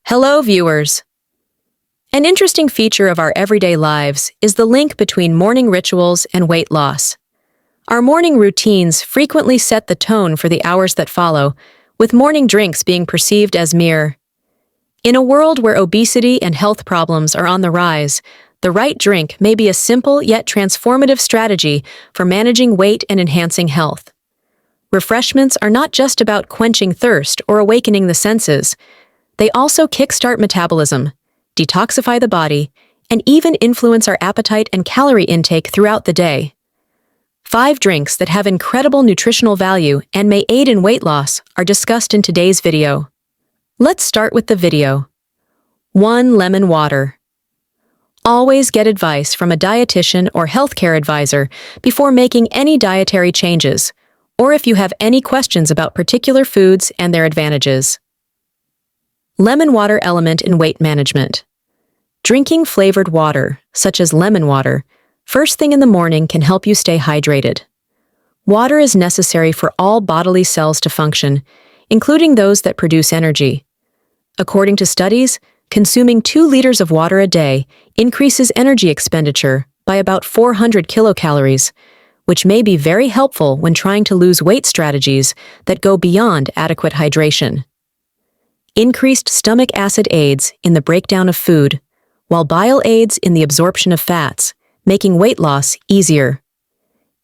Hello, viewers! An interesting feature of our everyday lives is the link between morning rituals and weight loss. Our morning routines frequently set the tone for the hours that follow, with morning drinks being perceived as mere. In a world where obesity and health problems are on the rise, the right drink may be a simple yet transformative strategy for managing weight and enhancing health. Refreshments are not just about quenching thirst or awakening the senses. They also kickstart metabolism, detoxify the body, and even influence our appetite and calorie intake throughout the day. 5 drinks that have incredible nutritional value and may aid in weight loss are discussed in today's video. Let's start with the video. 1. Lemon water. Always get advice from a dietitian or healthcare advisor before making any dietary changes, or if you have any questions about particular foods and their advantages. Lemon water element in weight management. Drinking flavored water, such as lemon water, first thing in the morning can help you stay hydrated. Water is necessary for all bodily cells to function, including those that produce energy. According to studies, consuming 2 liters of water a day increases energy expenditure by about 400 kilocalories, which may be very helpful when trying to lose weight strategies that go beyond adequate hydration. Increased stomach acid aids in the breakdown of food, while bile aids in the absorption of fats, making weight loss easier.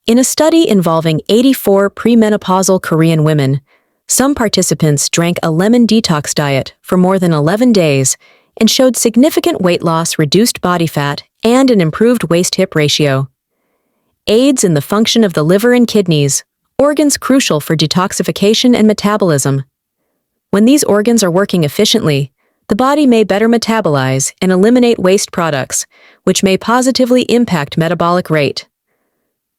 In a study involving 84 premenopausal Korean women, some participants drank a lemon detox diet for more than 11 days and showed significant weight loss, reduced body fat, and an improved waist-hip ratio. Aids in the function of the liver and kidneys, organs crucial for detoxification and metabolism. When these organs are working efficiently, the body may better metabolize and eliminate waste products, which may positively impact metabolic rate.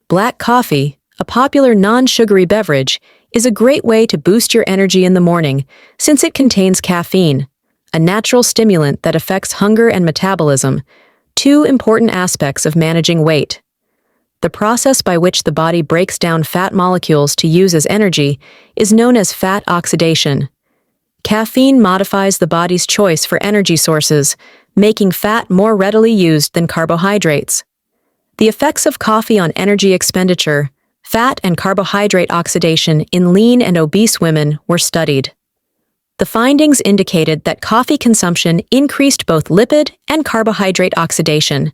Black coffee, a popular non-sugary beverage, is a great way to boost your energy in the morning since it contains caffeine, a natural stimulant that affects hunger and metabolism, 2 important aspects of managing weight. The process by which the body breaks down fat molecules to use as energy is known as fat oxidation. Caffeine modifies the body's choice for energy sources, making fat more readily used than carbohydrates. The effects of coffee on energy expenditure, fat and carbohydrate oxidation in lean and obese women were studied. The findings indicated that coffee consumption increased both lipid and carbohydrate oxidation,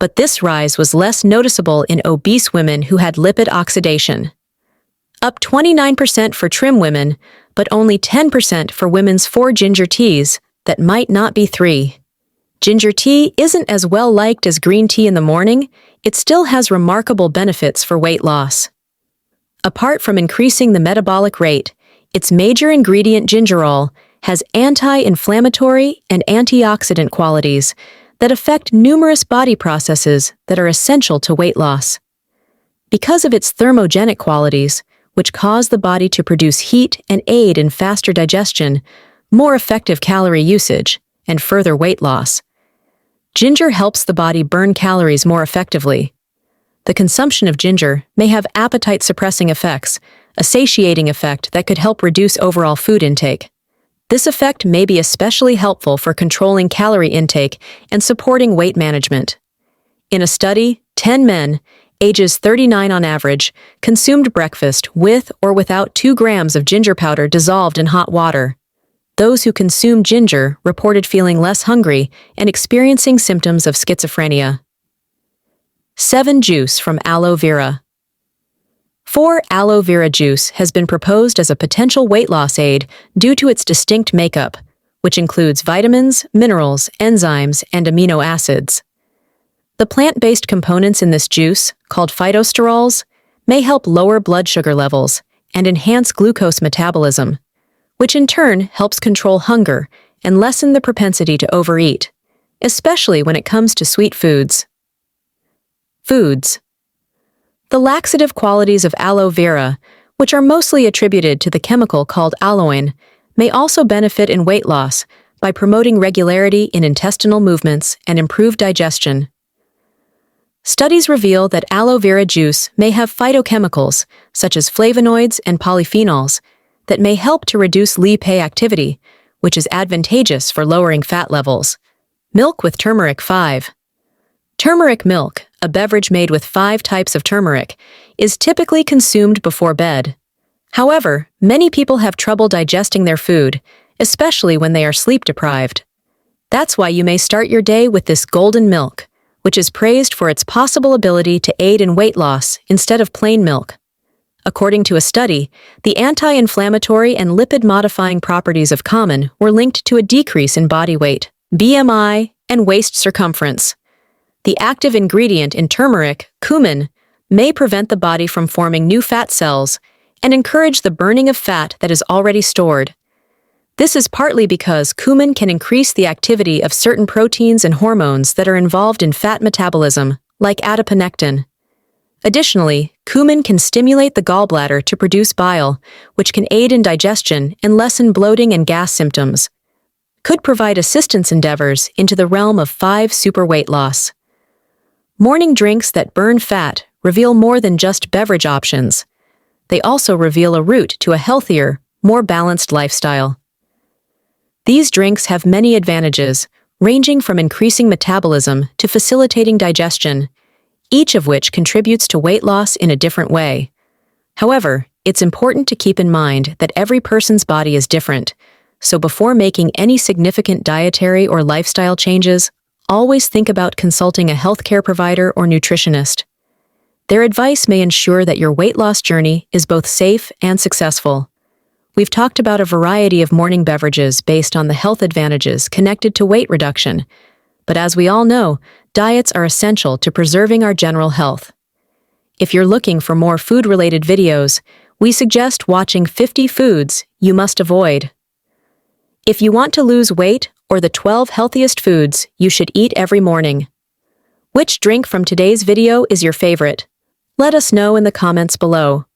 but this rise was less noticeable in obese women who had lipid oxidation. Up 29% for trim women, but only 10% for women's 4 ginger teas that might not be 3. Ginger tea isn't as well liked as green tea in the morning, it still has remarkable benefits for weight loss. Apart from increasing the metabolic rate, its major ingredient gingerol has anti-inflammatory and antioxidant qualities that affect numerous body processes that are essential to weight loss. Because of its thermogenic qualities, which cause the body to produce heat and aid in faster digestion, more effective calorie usage, and further weight loss. Ginger helps the body burn calories more effectively. The consumption of ginger may have appetite-suppressing effects, a satiating effect that could help reduce overall food intake. This effect may be especially helpful for controlling calorie intake and supporting weight management. In a study, 10 men, ages 39 on average, consumed breakfast with or without 2 grams of ginger powder dissolved in hot water. Those who consumed ginger reported feeling less hungry and experiencing symptoms of schizophrenia. 7. Juice from aloe vera. 4. Aloe vera juice has been proposed as a potential weight loss aid due to its distinct makeup, which includes vitamins, minerals, enzymes, and amino acids. The plant-based components in this juice, called phytosterols, may help lower blood sugar levels and enhance glucose metabolism, which in turn helps control hunger and lessen the propensity to overeat, especially when it comes to sweet foods. Foods. The laxative qualities of aloe vera, which are mostly attributed to the chemical called aloin, may also benefit in weight loss by promoting regularity in intestinal movements and improved digestion. Studies reveal that aloe vera juice may have phytochemicals, such as flavonoids and polyphenols, that may help to reduce Li Pei activity, which is advantageous for lowering fat levels. Milk with turmeric 5. Turmeric milk, a beverage made with 5 types of turmeric, is typically consumed before bed. However, many people have trouble digesting their food, especially when they are sleep-deprived. That's why you may start your day with this golden milk, which is praised for its possible ability to aid in weight loss instead of plain milk. According to a study, the anti-inflammatory and lipid-modifying properties of cumin were linked to a decrease in body weight, BMI, and waist circumference. The active ingredient in turmeric, cumin, may prevent the body from forming new fat cells and encourage the burning of fat that is already stored. This is partly because cumin can increase the activity of certain proteins and hormones that are involved in fat metabolism, like adiponectin. Additionally, cumin can stimulate the gallbladder to produce bile, which can aid in digestion and lessen bloating and gas symptoms. Could provide assistance endeavors into the realm of 5 super weight loss. Morning drinks that burn fat reveal more than just beverage options. They also reveal a route to a healthier, more balanced lifestyle. These drinks have many advantages, ranging from increasing metabolism to facilitating digestion, each of which contributes to weight loss in a different way. However, it's important to keep in mind that every person's body is different, so before making any significant dietary or lifestyle changes, always think about consulting a healthcare provider or nutritionist. Their advice may ensure that your weight loss journey is both safe and successful. We've talked about a variety of morning beverages based on the health advantages connected to weight reduction, but as we all know, diets are essential to preserving our general health. If you're looking for more food-related videos, we suggest watching 50 Foods You Must Avoid. If you want to lose weight, or the 12 healthiest foods you should eat every morning. Which drink from today's video is your favorite? Let us know in the comments below.